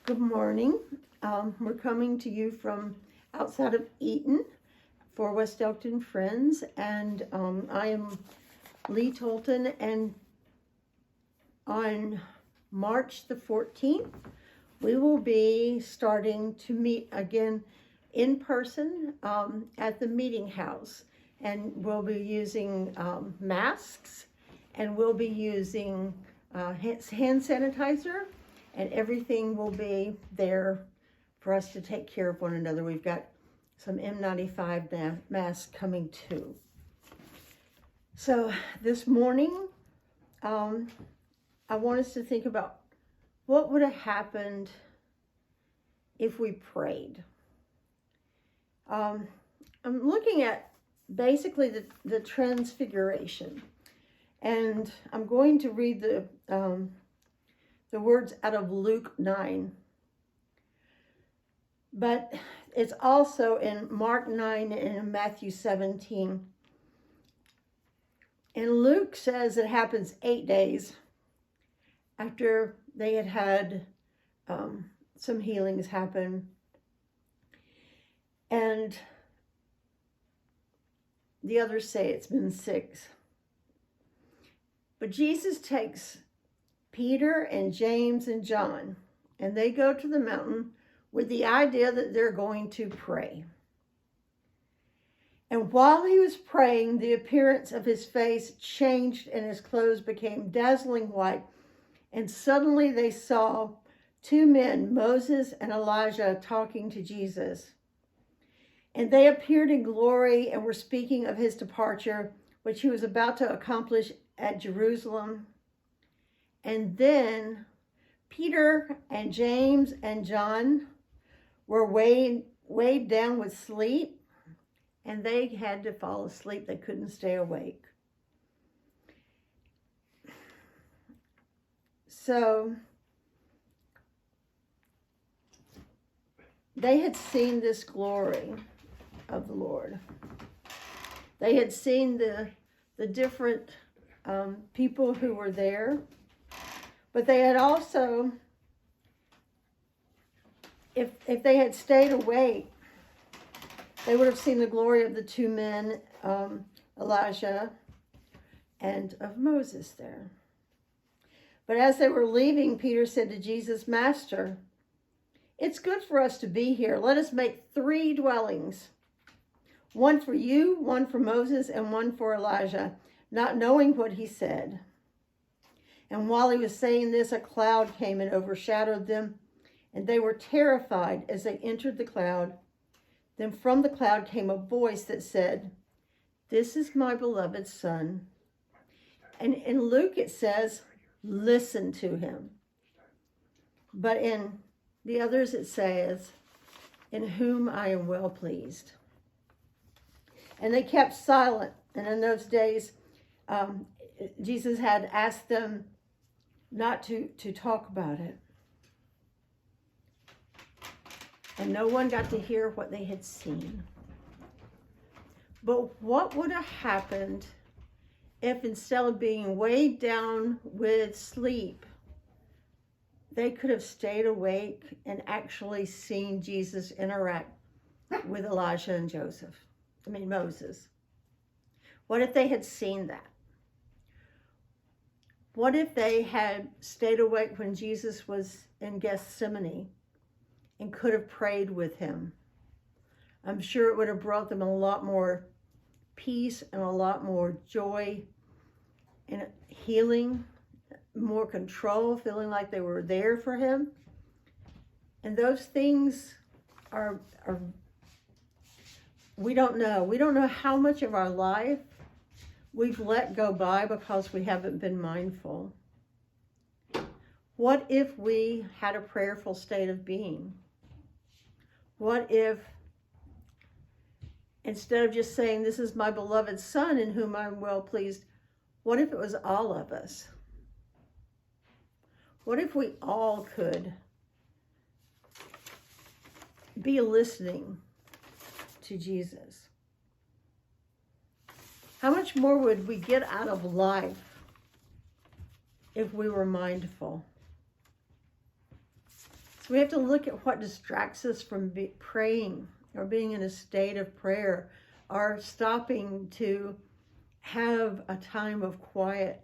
Good morning. We're coming to you from outside of Eaton for West Elkton Friends, and I am Lee Tolton, and on March the 14th, we will be starting to meet again in person at the meeting house, and we'll be using masks, and we'll be using hand sanitizer, and everything will be there for us to take care of one another. We've got some N95 masks coming too. So this morning, I want us to think about what would have happened if we prayed. I'm looking at basically the transfiguration, and I'm going to read the words out of Luke 9. But it's also in Mark 9 and in Matthew 17. And Luke says it happens 8 days after they had some healings happen. And the others say it's been 6. But Jesus takes Peter and James and John, and they go to the mountain with the idea that they're going to pray. And while he was praying, the appearance of his face changed and his clothes became dazzling white. And suddenly they saw 2 men, Moses and Elijah, talking to Jesus. And they appeared in glory and were speaking of his departure, which he was about to accomplish at Jerusalem. And then Peter and James and John were weighed down with sleep, and they had to fall asleep. They couldn't stay awake. So they had seen this glory of the Lord. They had seen the different people who were there. But they had also, if they had stayed awake, they would have seen the glory of the 2 men, Elijah and of Moses there. But as they were leaving, Peter said to Jesus, "Master, it's good for us to be here. Let us make 3 dwellings, one for you, one for Moses, and one for Elijah," not knowing what he said. And while he was saying this, a cloud came and overshadowed them, and they were terrified as they entered the cloud. Then from the cloud came a voice that said, "This is my beloved Son." And in Luke it says, "Listen to him." But in the others it says, "In whom I am well pleased." And they kept silent. And in those days, Jesus had asked them not to talk about it. And no one got to hear what they had seen. But what would have happened if, instead of being weighed down with sleep, they could have stayed awake and actually seen Jesus interact with Elijah and Moses? What if they had seen that? What if they had stayed awake when Jesus was in Gethsemane and could have prayed with him? I'm sure it would have brought them a lot more peace and a lot more joy and healing, more control, feeling like they were there for him. And those things are we don't know. We don't know how much of our life we've let go by because we haven't been mindful. What if we had a prayerful state of being? What if, instead of just saying, "This is my beloved Son in whom I'm well pleased," what if it was all of us? What if we all could be listening to Jesus? How much more would we get out of life if we were mindful? So we have to look at what distracts us from praying or being in a state of prayer, or stopping to have a time of quiet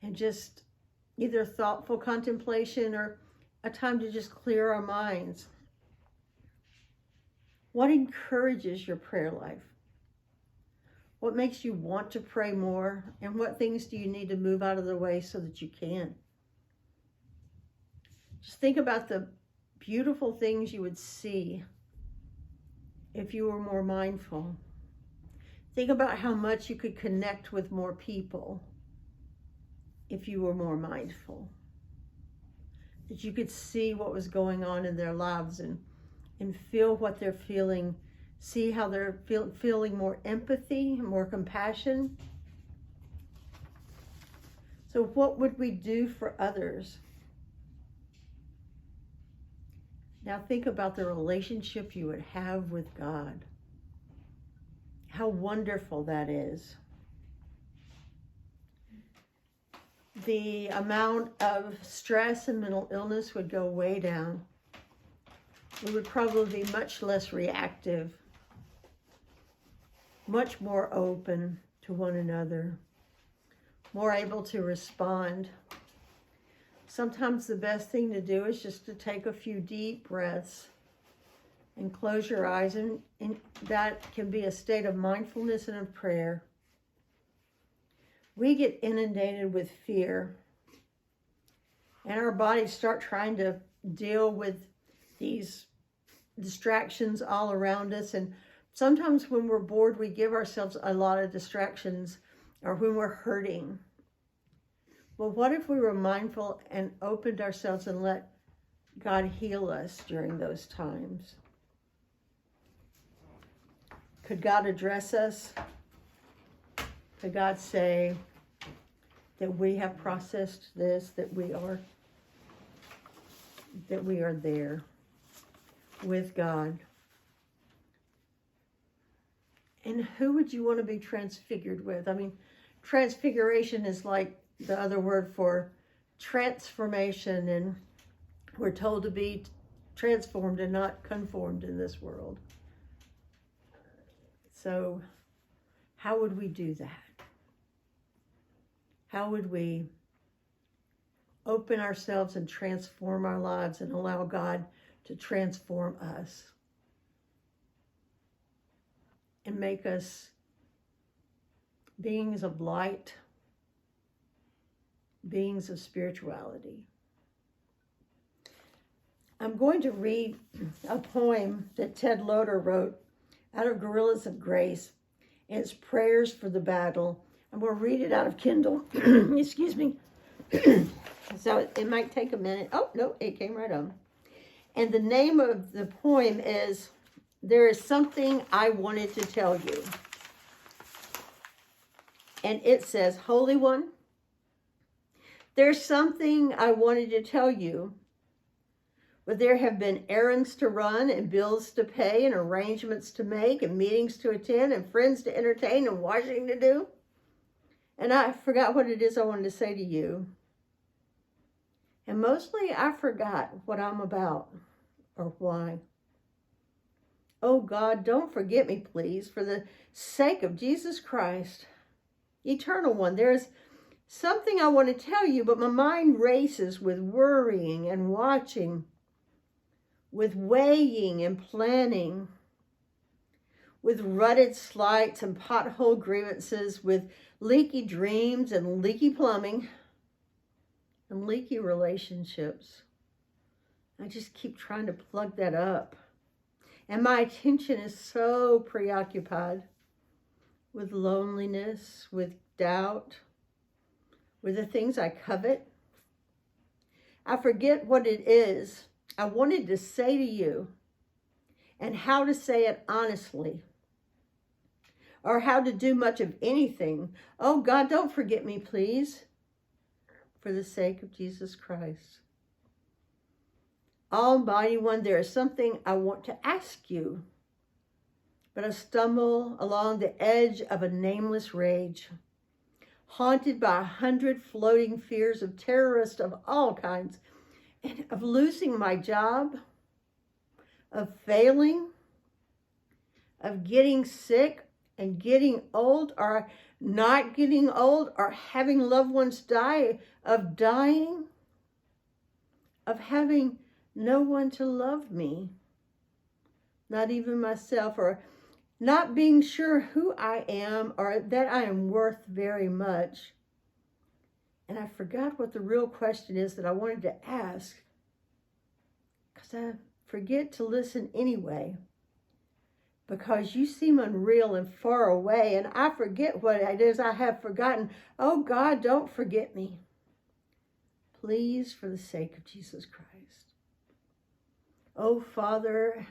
and just either thoughtful contemplation or a time to just clear our minds. What encourages your prayer life? What makes you want to pray more? And what things do you need to move out of the way so that you can? Just think about the beautiful things you would see if you were more mindful. Think about how much you could connect with more people if you were more mindful. That you could see what was going on in their lives and feel what they're feeling. See how they're feeling more empathy, more compassion. So what would we do for others? Now think about the relationship you would have with God. How wonderful that is. The amount of stress and mental illness would go way down. We would probably be much less reactive, much more open to one another, more able to respond. Sometimes the best thing to do is just to take a few deep breaths and close your eyes, and that can be a state of mindfulness and of prayer. We get inundated with fear, and our bodies start trying to deal with these distractions all around us. And sometimes when we're bored, we give ourselves a lot of distractions, or when we're hurting. Well, what if we were mindful and opened ourselves and let God heal us during those times? Could God address us? Could God say that we have processed this, that we are there with God? And who would you want to be transfigured with? I mean, transfiguration is like the other word for transformation, and we're told to be transformed and not conformed in this world. So how would we do that? How would we open ourselves and transform our lives and allow God to transform us and make us beings of light, beings of spirituality? I'm going to read a poem that Ted Loder wrote out of Guerrillas of Grace. And it's Prayers for the Battle. I'm going to read it out of Kindle. Excuse me. So it might take a minute. Oh, no, it came right on. And the name of the poem is There Is Something I Wanted to Tell You. And it says, Holy One, there's something I wanted to tell you. But there have been errands to run and bills to pay and arrangements to make and meetings to attend and friends to entertain and washing to do. And I forgot what it is I wanted to say to you. And mostly I forgot what I'm about or why. Oh God, don't forget me, please, for the sake of Jesus Christ, Eternal One. There's something I want to tell you, but my mind races with worrying and watching, with weighing and planning, with rutted slights and pothole grievances, with leaky dreams and leaky plumbing and leaky relationships. I just keep trying to plug that up. And my attention is so preoccupied with loneliness, with doubt, with the things I covet. I forget what it is I wanted to say to you and how to say it honestly, or how to do much of anything. Oh God, don't forget me, please, for the sake of Jesus Christ. Almighty One, there is something I want to ask you, but I stumble along the edge of a nameless rage, haunted by 100 floating fears of terrorists of all kinds, and of losing my job, of failing, of getting sick and getting old, or not getting old, or having loved ones die, of dying, of having no one to love me, not even myself, or not being sure who I am or that I am worth very much. And I forgot what the real question is that I wanted to ask, because I forget to listen anyway, because you seem unreal and far away, and I forget what it is I have forgotten. Oh God, don't forget me. Please, for the sake of Jesus Christ. Oh Father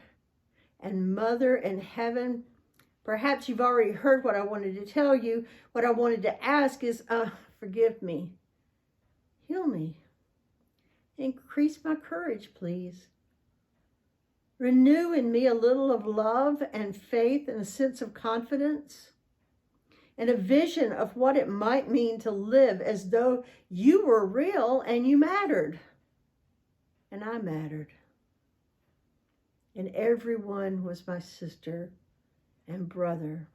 and Mother in heaven, perhaps you've already heard what I wanted to tell you. What I wanted to ask is, forgive me. Heal me. Increase my courage, please. Renew in me a little of love and faith and a sense of confidence and a vision of what it might mean to live as though you were real and you mattered. And I mattered. And everyone was my sister and brother.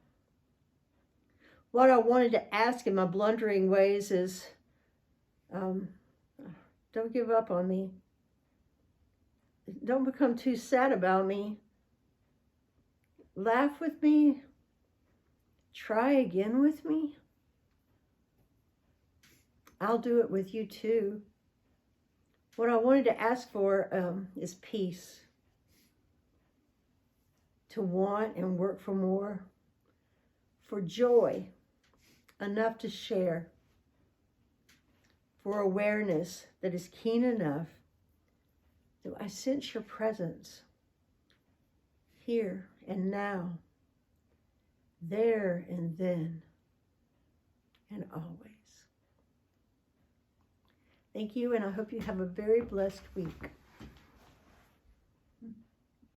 What I wanted to ask in my blundering ways is, don't give up on me. Don't become too sad about me. Laugh with me. Try again with me. I'll do it with you too. What I wanted to ask for is peace. To want and work for more. For joy, enough to share. For awareness that is keen enough. Do I sense your presence here and now, there and then, and always. Thank you, and I hope you have a very blessed week.